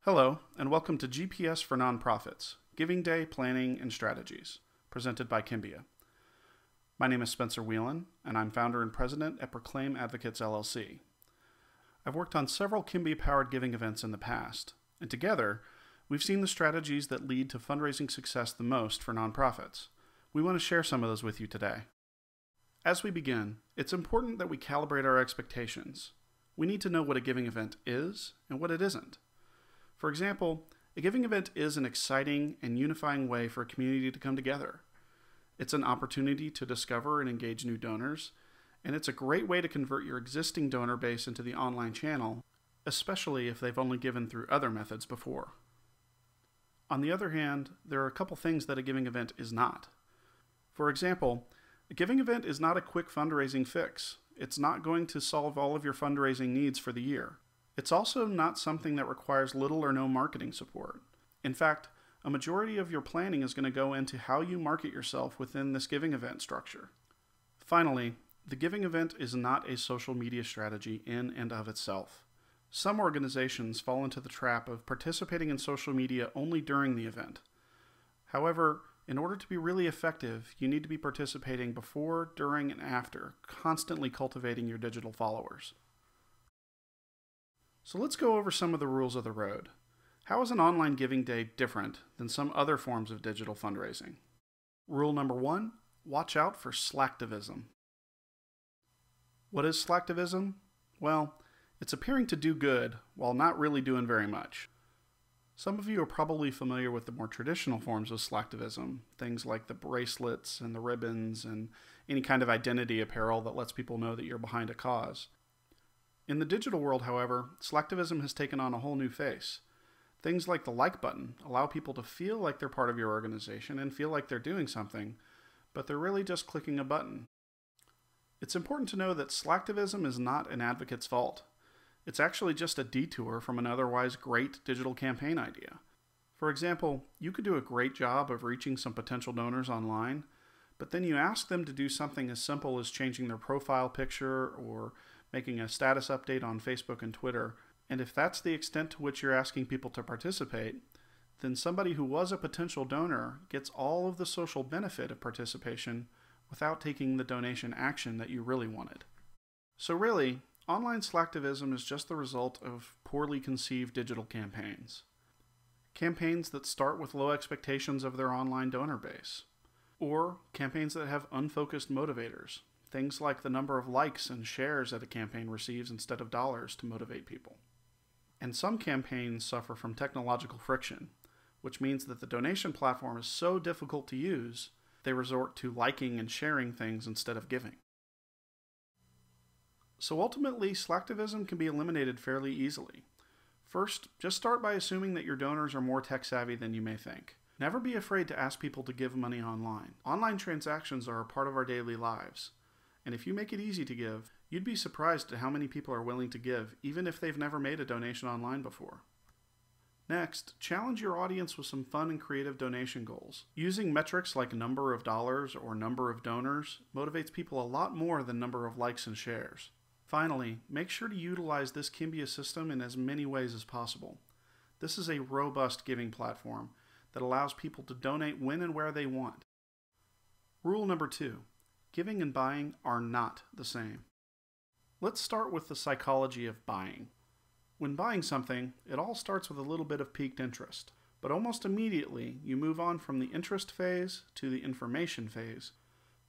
Hello, and welcome to GPS for Nonprofits, Giving Day Planning and Strategies, presented by Kimbia. My name is Spencer Whelan, and I'm founder and president at Proclaim Advocates, LLC. I've worked on several Kimbia-powered giving events in the past, and together, we've seen the strategies that lead to fundraising success the most for nonprofits. We want to share some of those with you today. As we begin, it's important that we calibrate our expectations. We need to know what a giving event is and what it isn't. For example, a giving event is an exciting and unifying way for a community to come together. It's an opportunity to discover and engage new donors, and it's a great way to convert your existing donor base into the online channel, especially if they've only given through other methods before. On the other hand, there are a couple things that a giving event is not. For example, a giving event is not a quick fundraising fix. It's not going to solve all of your fundraising needs for the year. It's also not something that requires little or no marketing support. In fact, a majority of your planning is going to go into how you market yourself within this giving event structure. Finally, the giving event is not a social media strategy in and of itself. Some organizations fall into the trap of participating in social media only during the event. However, in order to be really effective, you need to be participating before, during, and after, constantly cultivating your digital followers. So let's go over some of the rules of the road. How is an online giving day different than some other forms of digital fundraising? Rule number 1, watch out for slacktivism. What is slacktivism? Well, it's appearing to do good while not really doing very much. Some of you are probably familiar with the more traditional forms of slacktivism, things like the bracelets and the ribbons and any kind of identity apparel that lets people know that you're behind a cause. In the digital world, however, slacktivism has taken on a whole new face. Things like the like button allow people to feel like they're part of your organization and feel like they're doing something, but they're really just clicking a button. It's important to know that slacktivism is not an advocate's fault. It's actually just a detour from an otherwise great digital campaign idea. For example, you could do a great job of reaching some potential donors online, but then you ask them to do something as simple as changing their profile picture or making a status update on Facebook and Twitter, and if that's the extent to which you're asking people to participate, then somebody who was a potential donor gets all of the social benefit of participation without taking the donation action that you really wanted. So really, online slacktivism is just the result of poorly conceived digital campaigns. Campaigns that start with low expectations of their online donor base, or campaigns that have unfocused motivators. Things like the number of likes and shares that a campaign receives instead of dollars to motivate people. And some campaigns suffer from technological friction, which means that the donation platform is so difficult to use, they resort to liking and sharing things instead of giving. So ultimately, slacktivism can be eliminated fairly easily. First, just start by assuming that your donors are more tech-savvy than you may think. Never be afraid to ask people to give money online. Online transactions are a part of our daily lives. And if you make it easy to give, you'd be surprised at how many people are willing to give, even if they've never made a donation online before. Next, challenge your audience with some fun and creative donation goals. Using metrics like number of dollars or number of donors motivates people a lot more than number of likes and shares. Finally, make sure to utilize this Kimbia system in as many ways as possible. This is a robust giving platform that allows people to donate when and where they want. Rule number 2. Giving and buying are not the same. Let's start with the psychology of buying. When buying something, it all starts with a little bit of piqued interest, but almost immediately you move on from the interest phase to the information phase.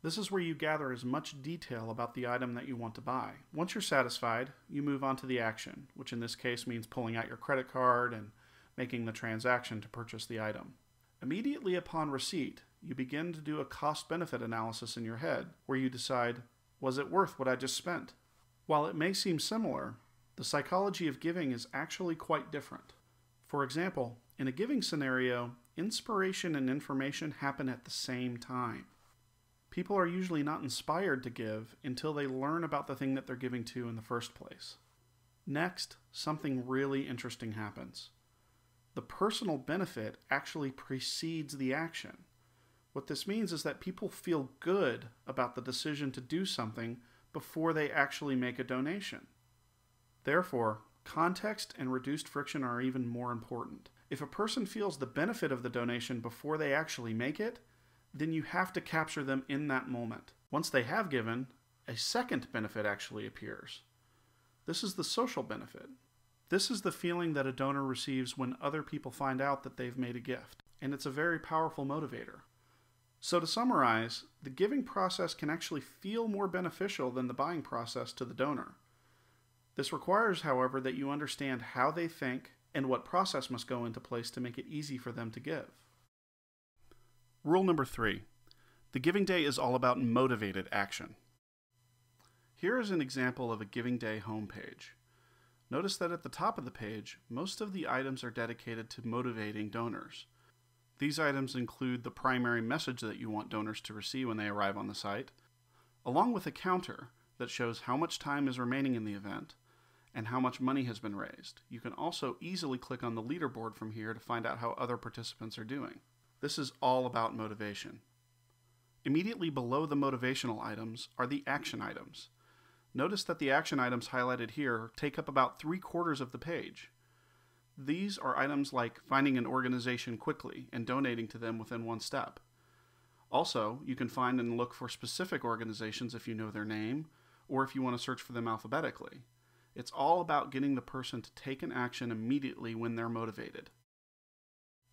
This is where you gather as much detail about the item that you want to buy. Once you're satisfied, you move on to the action, which in this case means pulling out your credit card and making the transaction to purchase the item. Immediately upon receipt, you begin to do a cost-benefit analysis in your head, where you decide, was it worth what I just spent? While it may seem similar, the psychology of giving is actually quite different. For example, in a giving scenario, inspiration and information happen at the same time. People are usually not inspired to give until they learn about the thing that they're giving to in the first place. Next, something really interesting happens. The personal benefit actually precedes the action. What this means is that people feel good about the decision to do something before they actually make a donation. Therefore, Context and reduced friction are even more important. If a person feels the benefit of the donation before they actually make it, then you have to capture them in that moment. Once they have given, a second benefit actually appears. This is the social benefit. This is the feeling that a donor receives when other people find out that they've made a gift, and it's a very powerful motivator. So to summarize, the giving process can actually feel more beneficial than the buying process to the donor. This requires, however, that you understand how they think and what process must go into place to make it easy for them to give. Rule number 3. The Giving Day is all about motivated action. Here is an example of a Giving Day homepage. Notice that at the top of the page, most of the items are dedicated to motivating donors. These items include the primary message that you want donors to receive when they arrive on the site, along with a counter that shows how much time is remaining in the event and how much money has been raised. You can also easily click on the leaderboard from here to find out how other participants are doing. This is all about motivation. Immediately below the motivational items are the action items. Notice that the action items highlighted here take up about 3/4 of the page. These are items like finding an organization quickly and donating to them within one step. Also, you can find and look for specific organizations if you know their name, or if you want to search for them alphabetically. It's all about getting the person to take an action immediately when they're motivated.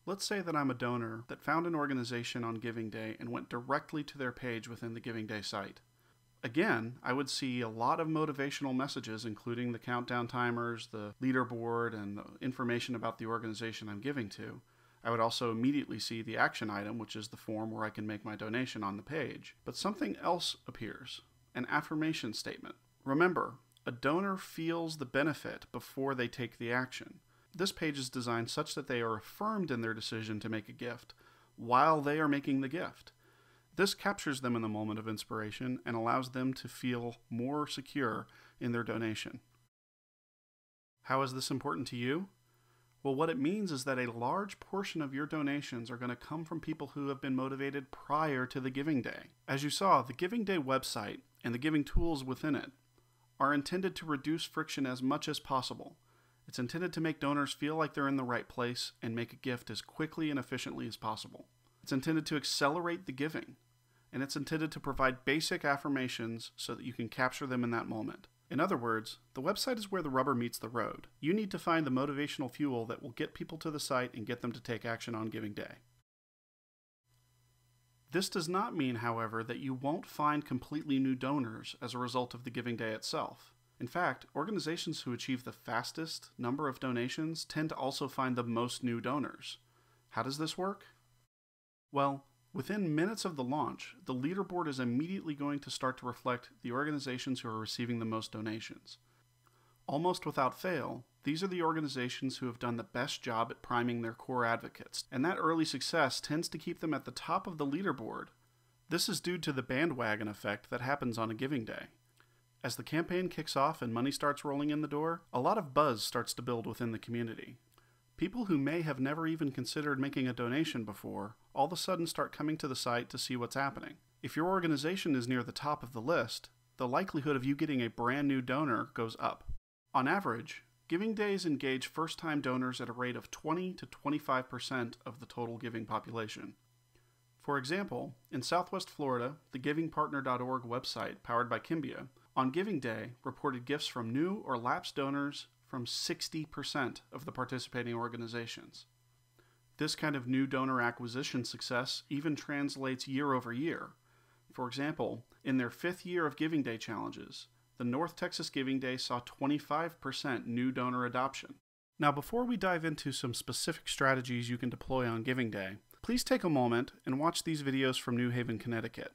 Let's say that I'm a donor that found an organization on Giving Day and went directly to their page within the Giving Day site. Again, I would see a lot of motivational messages, including the countdown timers, the leaderboard, and the information about the organization I'm giving to. I would also immediately see the action item, which is the form where I can make my donation on the page. But something else appears, an affirmation statement. Remember, a donor feels the benefit before they take the action. This page is designed such that they are affirmed in their decision to make a gift while they are making the gift. This captures them in the moment of inspiration and allows them to feel more secure in their donation. How is this important to you? Well, what it means is that a large portion of your donations are going to come from people who have been motivated prior to the Giving Day. As you saw, the Giving Day website and the giving tools within it are intended to reduce friction as much as possible. It's intended to make donors feel like they're in the right place and make a gift as quickly and efficiently as possible. It's intended to accelerate the giving, and it's intended to provide basic affirmations so that you can capture them in that moment. In other words, the website is where the rubber meets the road. You need to find the motivational fuel that will get people to the site and get them to take action on Giving Day. This does not mean, however, that you won't find completely new donors as a result of the Giving Day itself. In fact, organizations who achieve the fastest number of donations tend to also find the most new donors. How does this work? Well, within minutes of the launch, the leaderboard is immediately going to start to reflect the organizations who are receiving the most donations. Almost without fail, these are the organizations who have done the best job at priming their core advocates, and that early success tends to keep them at the top of the leaderboard. This is due to the bandwagon effect that happens on a Giving Day. As the campaign kicks off and money starts rolling in the door, a lot of buzz starts to build within the community. People who may have never even considered making a donation before all of a sudden start coming to the site to see what's happening. If your organization is near the top of the list, the likelihood of you getting a brand new donor goes up. On average, Giving Days engage first-time donors at a rate of 20 to 25% of the total giving population. For example, in Southwest Florida, the givingpartner.org website, powered by Kimbia, on Giving Day reported gifts from new or lapsed donors from 60% of the participating organizations. This kind of new donor acquisition success even translates year over year. For example, in their 5th year of Giving Day challenges, the North Texas Giving Day saw 25% new donor adoption. Now, before we dive into some specific strategies you can deploy on Giving Day, please take a moment and watch these videos from New Haven, Connecticut.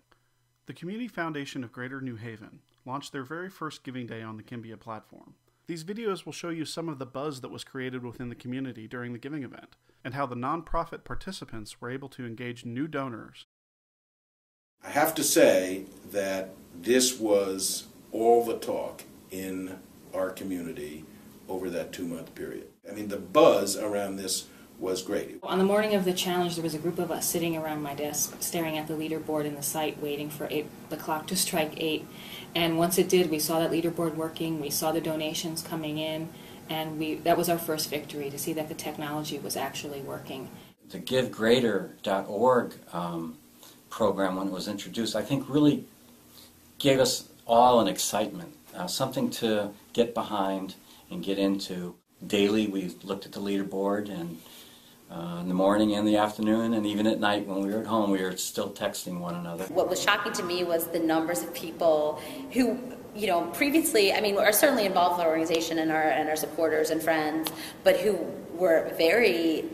The Community Foundation of Greater New Haven launched their very first Giving Day on the Kimbia platform. These videos will show you some of the buzz that was created within the community during the giving event, and how the nonprofit participants were able to engage new donors. I have to say that this was all the talk in our community over that 2-month period. I mean, the buzz around this was great. On the morning of the challenge, there was a group of us sitting around my desk, staring at the leaderboard in the site, waiting for the clock to strike 8. And once it did, we saw that leaderboard working, we saw the donations coming in, And that was our first victory, to see that the technology was actually working. The GiveGreater.org program, when it was introduced, I think really gave us all an excitement, something to get behind and get into. Daily we looked at the leaderboard, and in the morning and the afternoon, and even at night when we were at home, we were still texting one another. What was shocking to me was the numbers of people who, previously, are certainly involved with our organization and our supporters and friends, but who were very,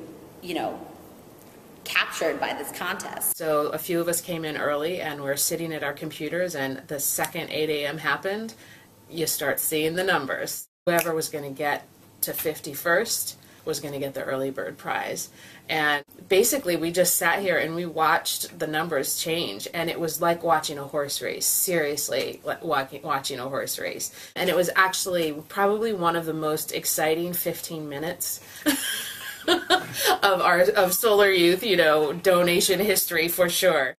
captured by this contest. So a few of us came in early and we're sitting at our computers, and the second 8 a.m. happened, you start seeing the numbers. Whoever was going to get to 51st was going to get the early bird prize. And basically we just sat here and we watched the numbers change, and it was like watching a horse race, seriously, like watching a horse race. And it was actually probably one of the most exciting 15 minutes of Solar Youth, donation history for sure.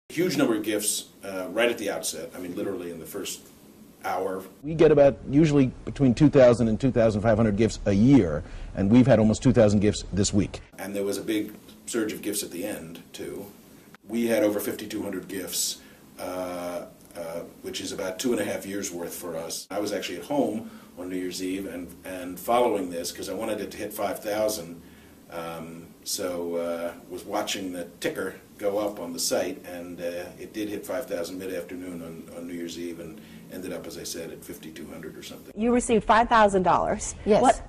Huge number of gifts right at the outset. Literally in the first hour. We get about usually between 2,000 and 2,500 gifts a year, and we've had almost 2,000 gifts this week. And there was a big surge of gifts at the end, too. We had over 5,200 gifts, which is about 2.5 years' worth for us. I was actually at home on New Year's Eve and following this because I wanted it to hit 5,000, so was watching the ticker go up on the site, and it did hit 5,000 mid-afternoon on New Year's Eve and ended up, as I said, at 5,200 or something. You received $5,000. Yes.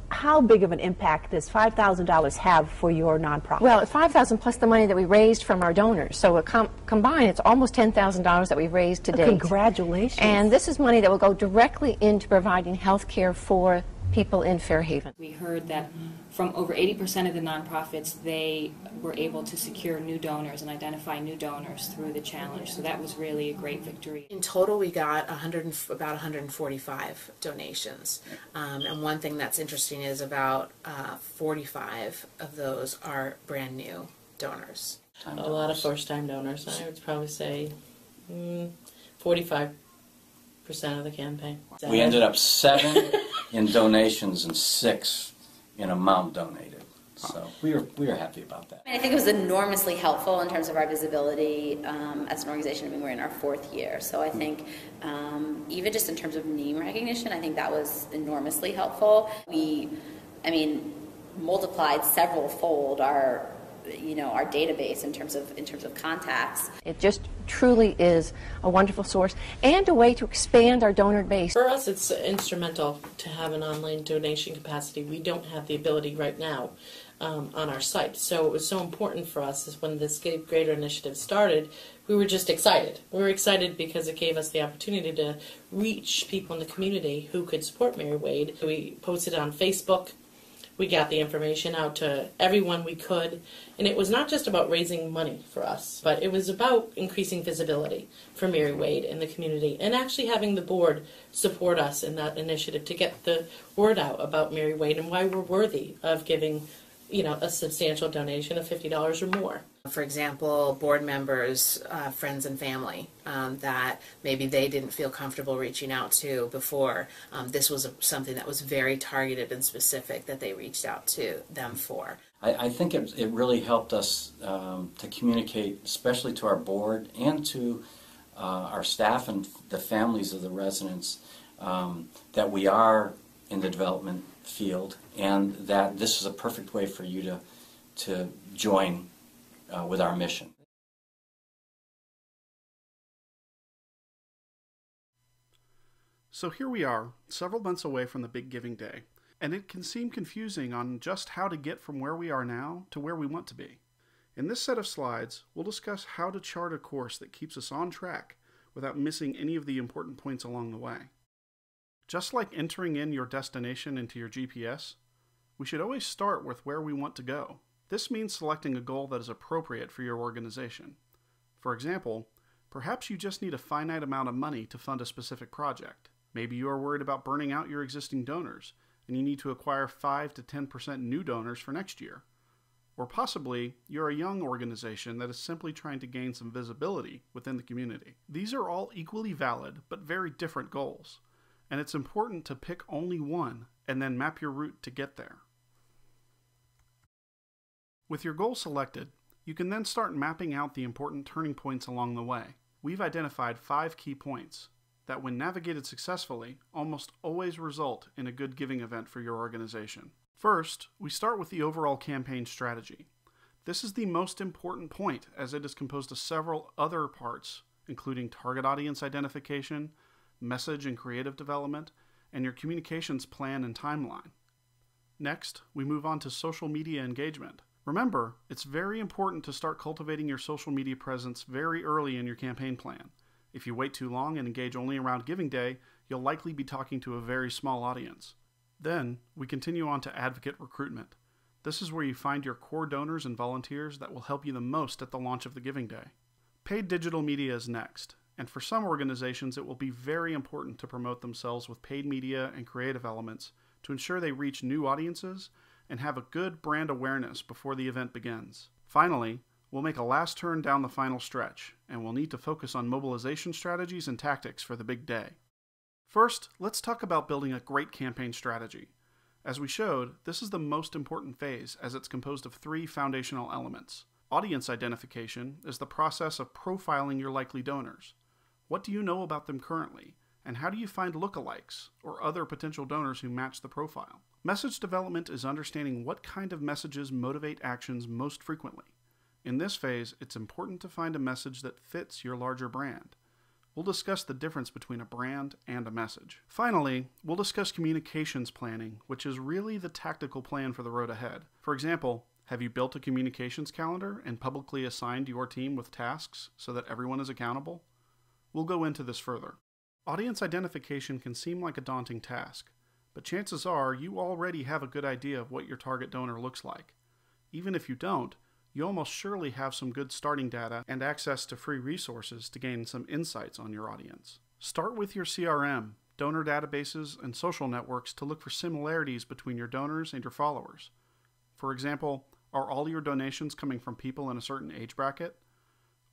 How big of an impact does $5,000 have for your nonprofit? Well, $5,000 plus the money that we raised from our donors. So combined, it's almost $10,000 that we've raised to date. Congratulations. And this is money that will go directly into providing health care for people in Fairhaven. We heard that from over 80% of the nonprofits, they were able to secure new donors and identify new donors through the challenge. So that was really a great victory. In total, we got about 145 donations. And one thing that's interesting is about 45 of those are brand new donors. A lot of first-time donors. I would probably say 45% of the campaign. We ended up 7 in donations and 6 in amount donated. So we were happy about that. I think it was enormously helpful in terms of our visibility as an organization. We're in our 4th year, so I think even just in terms of name recognition, I think that was enormously helpful. We, multiplied several-fold our database in terms of contacts. It just truly is a wonderful source and a way to expand our donor base. For us, it's instrumental to have an online donation capacity. We don't have the ability right now on our site. So it was so important for us is when this Give Greater initiative started, we were just excited. We were excited because it gave us the opportunity to reach people in the community who could support Mary Wade. We posted it on Facebook. We got the information out to everyone we could, and it was not just about raising money for us, but it was about increasing visibility for Mary Wade in the community and actually having the board support us in that initiative to get the word out about Mary Wade and why we're worthy of giving, a substantial donation of $50 or more. For example, board members, friends and family that maybe they didn't feel comfortable reaching out to before. This was something that was very targeted and specific that they reached out to them for. I think it really helped us to communicate, especially to our board and to our staff and the families of the residents, that we are in the development field and that this is a perfect way for you to join with our mission. So here we are, several months away from the big giving day, and it can seem confusing on just how to get from where we are now to where we want to be. In this set of slides, we'll discuss how to chart a course that keeps us on track without missing any of the important points along the way. Just like entering in your destination into your GPS, we should always start with where we want to go. This means selecting a goal that is appropriate for your organization. For example, perhaps you just need a finite amount of money to fund a specific project. Maybe you are worried about burning out your existing donors, and you need to acquire 5 to 10% new donors for next year. Or possibly, you're a young organization that is simply trying to gain some visibility within the community. These are all equally valid, but very different goals. and it's important to pick only one and then map your route to get there. With your goal selected, you can then start mapping out the important turning points along the way. We've identified 5 key points that, when navigated successfully, almost always result in a good giving event for your organization. First, we start with the overall campaign strategy. This is the most important point, as it is composed of several other parts, including target audience identification, message and creative development, and your communications plan and timeline. Next, we move on to social media engagement. Remember, it's very important to start cultivating your social media presence very early in your campaign plan. If you wait too long and engage only around Giving Day, you'll likely be talking to a very small audience. Then, we continue on to advocate recruitment. This is where you find your core donors and volunteers that will help you the most at the launch of the Giving Day. Paid digital media is next, and for some organizations it will be very important to promote themselves with paid media and creative elements to ensure they reach new audiences and have a good brand awareness before the event begins. Finally, we'll make a last turn down the final stretch, and we'll need to focus on mobilization strategies and tactics for the big day. First, let's talk about building a great campaign strategy. As we showed, this is the most important phase, as it's composed of 3 foundational elements. Audience identification is the process of profiling your likely donors. What do you know about them currently? And how do you find lookalikes or other potential donors who match the profile? Message development is understanding what kind of messages motivate actions most frequently. In this phase, it's important to find a message that fits your larger brand. We'll discuss the difference between a brand and a message. Finally, we'll discuss communications planning, which is really the tactical plan for the road ahead. For example, have you built a communications calendar and publicly assigned your team with tasks so that everyone is accountable? We'll go into this further. Audience identification can seem like a daunting task, but chances are you already have a good idea of what your target donor looks like. Even if you don't, you almost surely have some good starting data and access to free resources to gain some insights on your audience. Start with your CRM, donor databases, and social networks to look for similarities between your donors and your followers. For example, are all your donations coming from people in a certain age bracket?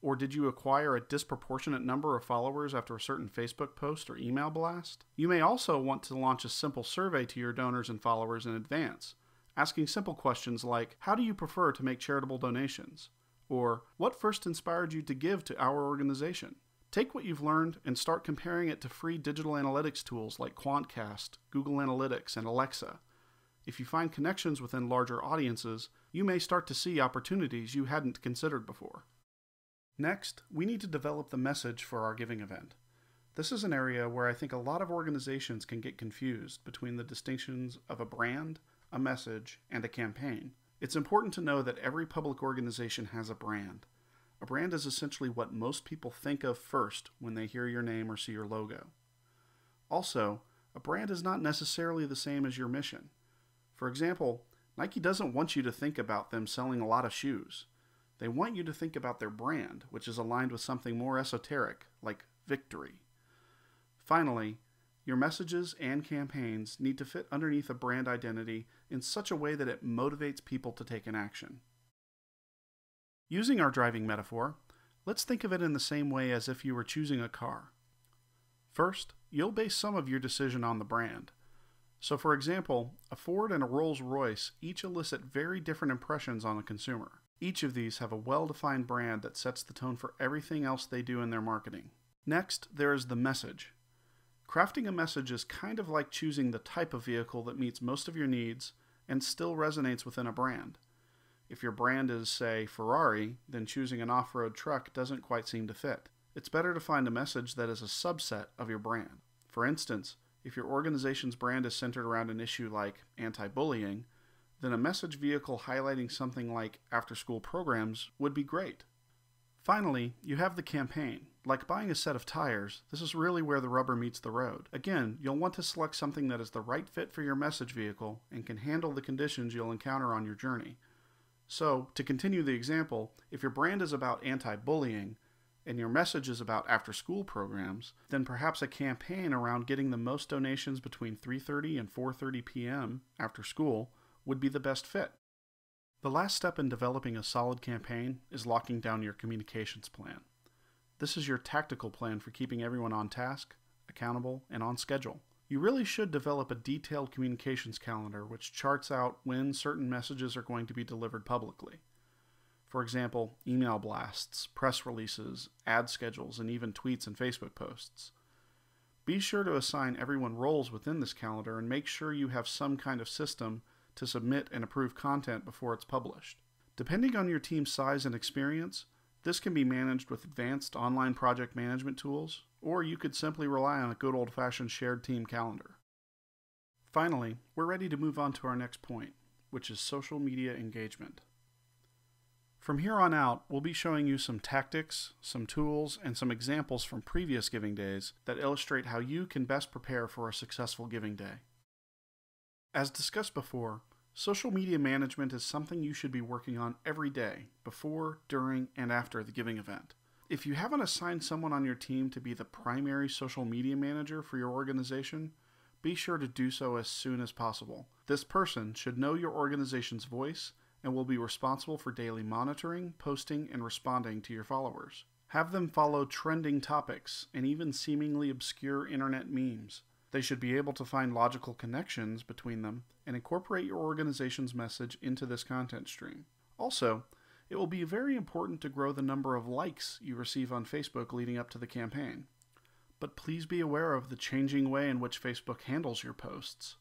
Or did you acquire a disproportionate number of followers after a certain Facebook post or email blast? You may also want to launch a simple survey to your donors and followers in advance, asking simple questions like, how do you prefer to make charitable donations? Or, what first inspired you to give to our organization? Take what you've learned and start comparing it to free digital analytics tools like Quantcast, Google Analytics, and Alexa. If you find connections within larger audiences, you may start to see opportunities you hadn't considered before. Next, we need to develop the message for our giving event. This is an area where I think a lot of organizations can get confused between the distinctions of a brand, a message, and a campaign. It's important to know that every public organization has a brand. A brand is essentially what most people think of first when they hear your name or see your logo. Also, a brand is not necessarily the same as your mission. For example, Nike doesn't want you to think about them selling a lot of shoes. They want you to think about their brand, which is aligned with something more esoteric, like victory. Finally, your messages and campaigns need to fit underneath a brand identity in such a way that it motivates people to take an action. Using our driving metaphor, let's think of it in the same way as if you were choosing a car. First, you'll base some of your decision on the brand. So for example, a Ford and a Rolls-Royce each elicit very different impressions on the consumer. Each of these have a well-defined brand that sets the tone for everything else they do in their marketing. Next, there is the message. Crafting a message is kind of like choosing the type of vehicle that meets most of your needs and still resonates within a brand. If your brand is, say, Ferrari, then choosing an off-road truck doesn't quite seem to fit. It's better to find a message that is a subset of your brand. For instance, if your organization's brand is centered around an issue like anti-bullying, then a message vehicle highlighting something like after-school programs would be great. Finally, you have the campaign. Like buying a set of tires, this is really where the rubber meets the road. Again, you'll want to select something that is the right fit for your message vehicle and can handle the conditions you'll encounter on your journey. So, to continue the example, if your brand is about anti-bullying and your message is about after-school programs, then perhaps a campaign around getting the most donations between 3:30 and 4:30 p.m. after school would be the best fit. The last step in developing a solid campaign is locking down your communications plan. This is your tactical plan for keeping everyone on task, accountable, and on schedule. You really should develop a detailed communications calendar which charts out when certain messages are going to be delivered publicly. For example, email blasts, press releases, ad schedules, and even tweets and Facebook posts. Be sure to assign everyone roles within this calendar and make sure you have some kind of system to submit and approve content before it's published. Depending on your team's size and experience, this can be managed with advanced online project management tools, or you could simply rely on a good old-fashioned shared team calendar. Finally, we're ready to move on to our next point, which is social media engagement. From here on out, we'll be showing you some tactics, some tools, and some examples from previous giving days that illustrate how you can best prepare for a successful giving day. As discussed before, social media management is something you should be working on every day, before, during, and after the giving event. If you haven't assigned someone on your team to be the primary social media manager for your organization, be sure to do so as soon as possible. This person should know your organization's voice and will be responsible for daily monitoring, posting, and responding to your followers. Have them follow trending topics and even seemingly obscure internet memes. They should be able to find logical connections between them and incorporate your organization's message into this content stream. Also, it will be very important to grow the number of likes you receive on Facebook leading up to the campaign. But please be aware of the changing way in which Facebook handles your posts.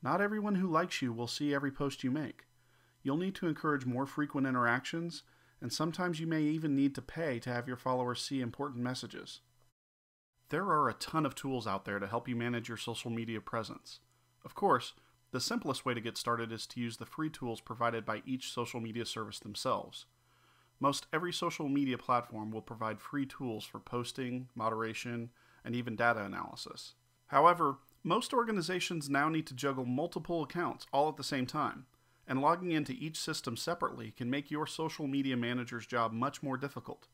Not everyone who likes you will see every post you make. You'll need to encourage more frequent interactions, and sometimes you may even need to pay to have your followers see important messages. There are a ton of tools out there to help you manage your social media presence. Of course, the simplest way to get started is to use the free tools provided by each social media service themselves. Most every social media platform will provide free tools for posting, moderation, and even data analysis. However, most organizations now need to juggle multiple accounts all at the same time, and logging into each system separately can make your social media manager's job much more difficult.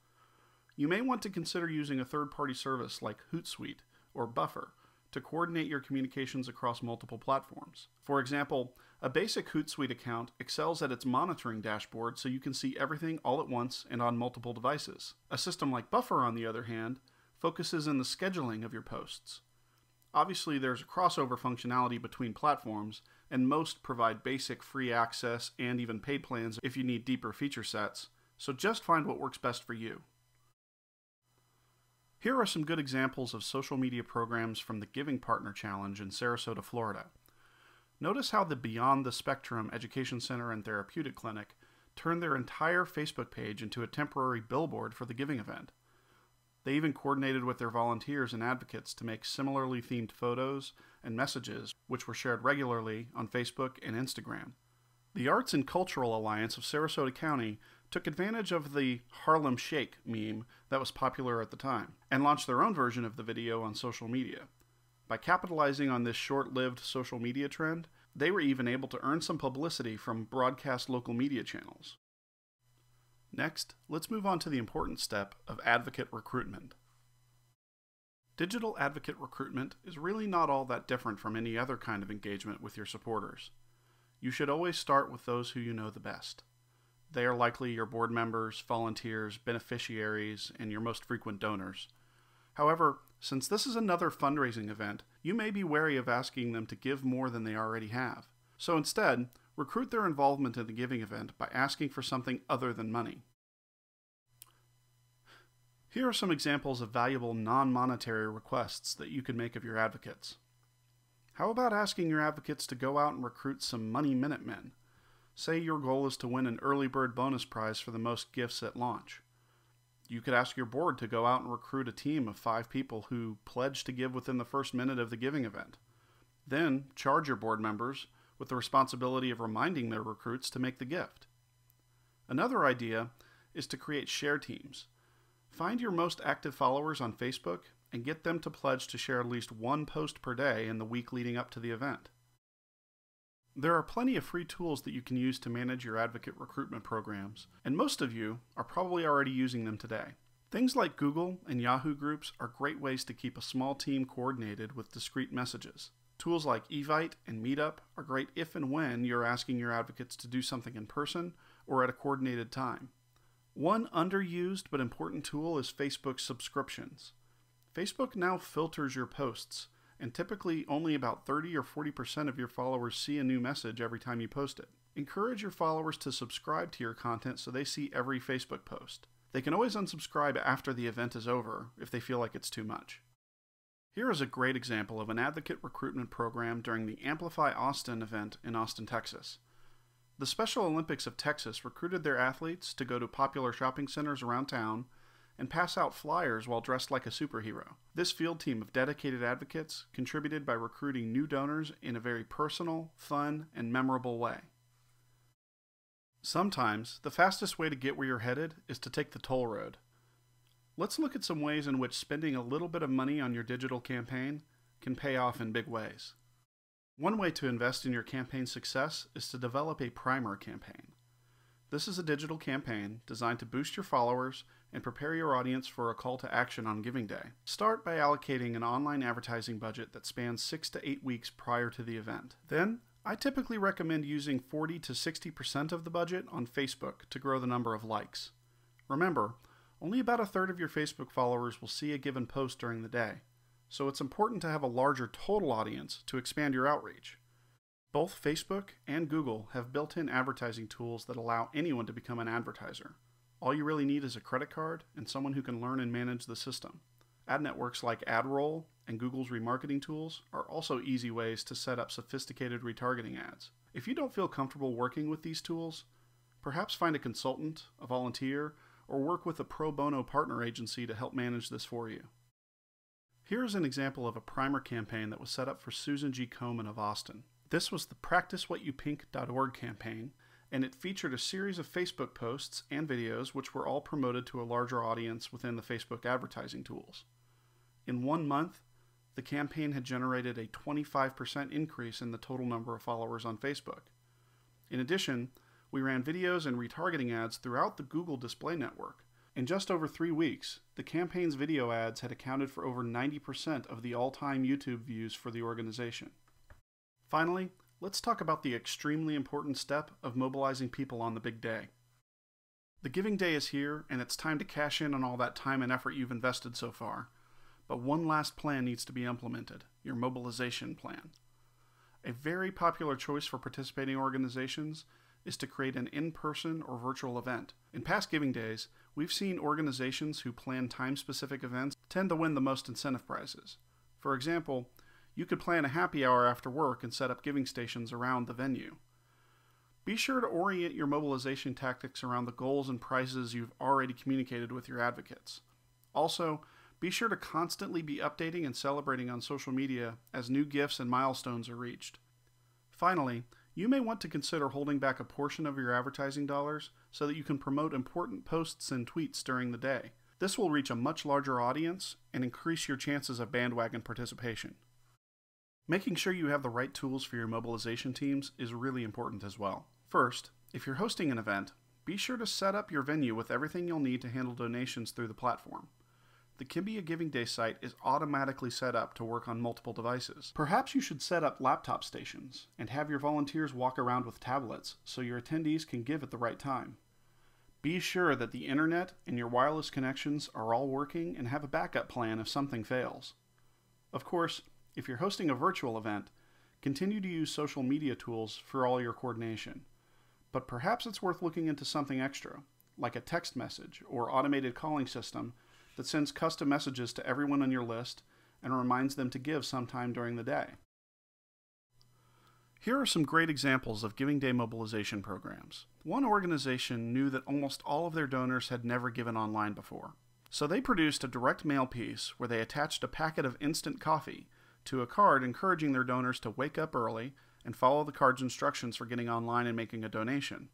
You may want to consider using a third-party service like Hootsuite or Buffer to coordinate your communications across multiple platforms. For example, a basic Hootsuite account excels at its monitoring dashboard so you can see everything all at once and on multiple devices. A system like Buffer, on the other hand, focuses on the scheduling of your posts. Obviously, there's a crossover functionality between platforms, and most provide basic free access and even paid plans if you need deeper feature sets, so just find what works best for you. Here are some good examples of social media programs from the Giving Partner Challenge in Sarasota, Florida. Notice how the Beyond the Spectrum Education Center and Therapeutic Clinic turned their entire Facebook page into a temporary billboard for the giving event. They even coordinated with their volunteers and advocates to make similarly themed photos and messages, which were shared regularly on Facebook and Instagram. The Arts and Cultural Alliance of Sarasota County took advantage of the Harlem Shake meme that was popular at the time, and launched their own version of the video on social media. By capitalizing on this short-lived social media trend, they were even able to earn some publicity from broadcast local media channels. Next, let's move on to the important step of advocate recruitment. Digital advocate recruitment is really not all that different from any other kind of engagement with your supporters. You should always start with those who you know the best. They are likely your board members, volunteers, beneficiaries, and your most frequent donors. However, since this is another fundraising event, you may be wary of asking them to give more than they already have. So instead, recruit their involvement in the giving event by asking for something other than money. Here are some examples of valuable non-monetary requests that you can make of your advocates. How about asking your advocates to go out and recruit some Money Minutemen? Say your goal is to win an early bird bonus prize for the most gifts at launch. You could ask your board to go out and recruit a team of 5 people who pledge to give within the first minute of the giving event. Then charge your board members with the responsibility of reminding their recruits to make the gift. Another idea is to create share teams. Find your most active followers on Facebook and get them to pledge to share at least one post per day in the week leading up to the event. There are plenty of free tools that you can use to manage your advocate recruitment programs, and most of you are probably already using them today. Things like Google and Yahoo groups are great ways to keep a small team coordinated with discrete messages. Tools like Evite and Meetup are great if and when you're asking your advocates to do something in person or at a coordinated time. One underused but important tool is Facebook subscriptions. Facebook now filters your posts and typically only about 30 or 40% of your followers see a new message every time you post it. Encourage your followers to subscribe to your content so they see every Facebook post. They can always unsubscribe after the event is over if they feel like it's too much. Here is a great example of an advocate recruitment program during the Amplify Austin event in Austin, Texas. The Special Olympics of Texas recruited their athletes to go to popular shopping centers around town and pass out flyers while dressed like a superhero. This field team of dedicated advocates contributed by recruiting new donors in a very personal, fun, and memorable way. Sometimes, the fastest way to get where you're headed is to take the toll road. Let's look at some ways in which spending a little bit of money on your digital campaign can pay off in big ways. One way to invest in your campaign success is to develop a primer campaign. This is a digital campaign designed to boost your followers and prepare your audience for a call to action on Giving Day. Start by allocating an online advertising budget that spans 6 to 8 weeks prior to the event. Then, I typically recommend using 40 to 60% of the budget on Facebook to grow the number of likes. Remember, only about a third of your Facebook followers will see a given post during the day, so it's important to have a larger total audience to expand your outreach. Both Facebook and Google have built-in advertising tools that allow anyone to become an advertiser. All you really need is a credit card and someone who can learn and manage the system. Ad networks like AdRoll and Google's remarketing tools are also easy ways to set up sophisticated retargeting ads. If you don't feel comfortable working with these tools, perhaps find a consultant, a volunteer, or work with a pro bono partner agency to help manage this for you. Here's an example of a primer campaign that was set up for Susan G. Komen of Austin. This was the PracticeWhatYouPink.org campaign, and it featured a series of Facebook posts and videos which were all promoted to a larger audience within the Facebook advertising tools. In 1 month, the campaign had generated a 25% increase in the total number of followers on Facebook. In addition, we ran videos and retargeting ads throughout the Google display network. In just over 3 weeks, the campaign's video ads had accounted for over 90% of the all-time YouTube views for the organization. Finally, let's talk about the extremely important step of mobilizing people on the big day. The Giving Day is here, and it's time to cash in on all that time and effort you've invested so far. But one last plan needs to be implemented, your mobilization plan. A very popular choice for participating organizations is to create an in-person or virtual event. In past Giving Days, we've seen organizations who plan time-specific events tend to win the most incentive prizes. For example, you could plan a happy hour after work and set up giving stations around the venue. Be sure to orient your mobilization tactics around the goals and prizes you've already communicated with your advocates. Also, be sure to constantly be updating and celebrating on social media as new gifts and milestones are reached. Finally, you may want to consider holding back a portion of your advertising dollars so that you can promote important posts and tweets during the day. This will reach a much larger audience and increase your chances of bandwagon participation. Making sure you have the right tools for your mobilization teams is really important as well. First, if you're hosting an event, be sure to set up your venue with everything you'll need to handle donations through the platform. The Kimbia Giving Day site is automatically set up to work on multiple devices. Perhaps you should set up laptop stations and have your volunteers walk around with tablets so your attendees can give at the right time. Be sure that the internet and your wireless connections are all working and have a backup plan if something fails. Of course, if you're hosting a virtual event, continue to use social media tools for all your coordination. But perhaps it's worth looking into something extra, like a text message or automated calling system that sends custom messages to everyone on your list and reminds them to give sometime during the day. Here are some great examples of Giving Day mobilization programs. One organization knew that almost all of their donors had never given online before. So they produced a direct mail piece where they attached a packet of instant coffee to a card encouraging their donors to wake up early and follow the card's instructions for getting online and making a donation.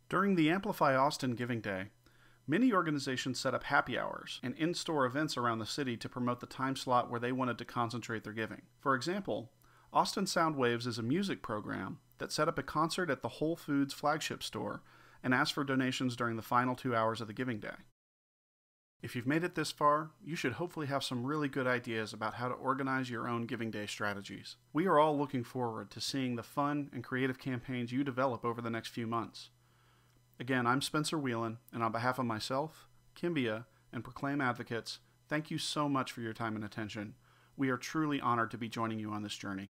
During the Amplify Austin Giving Day, many organizations set up happy hours and in-store events around the city to promote the time slot where they wanted to concentrate their giving. For example, Austin Soundwaves is a music program that set up a concert at the Whole Foods flagship store and asked for donations during the final 2 hours of the Giving Day. If you've made it this far, you should hopefully have some really good ideas about how to organize your own Giving Day strategies. We are all looking forward to seeing the fun and creative campaigns you develop over the next few months. Again, I'm Spencer Whelan, and on behalf of myself, Kimbia, and Proclaim Advocates, thank you so much for your time and attention. We are truly honored to be joining you on this journey.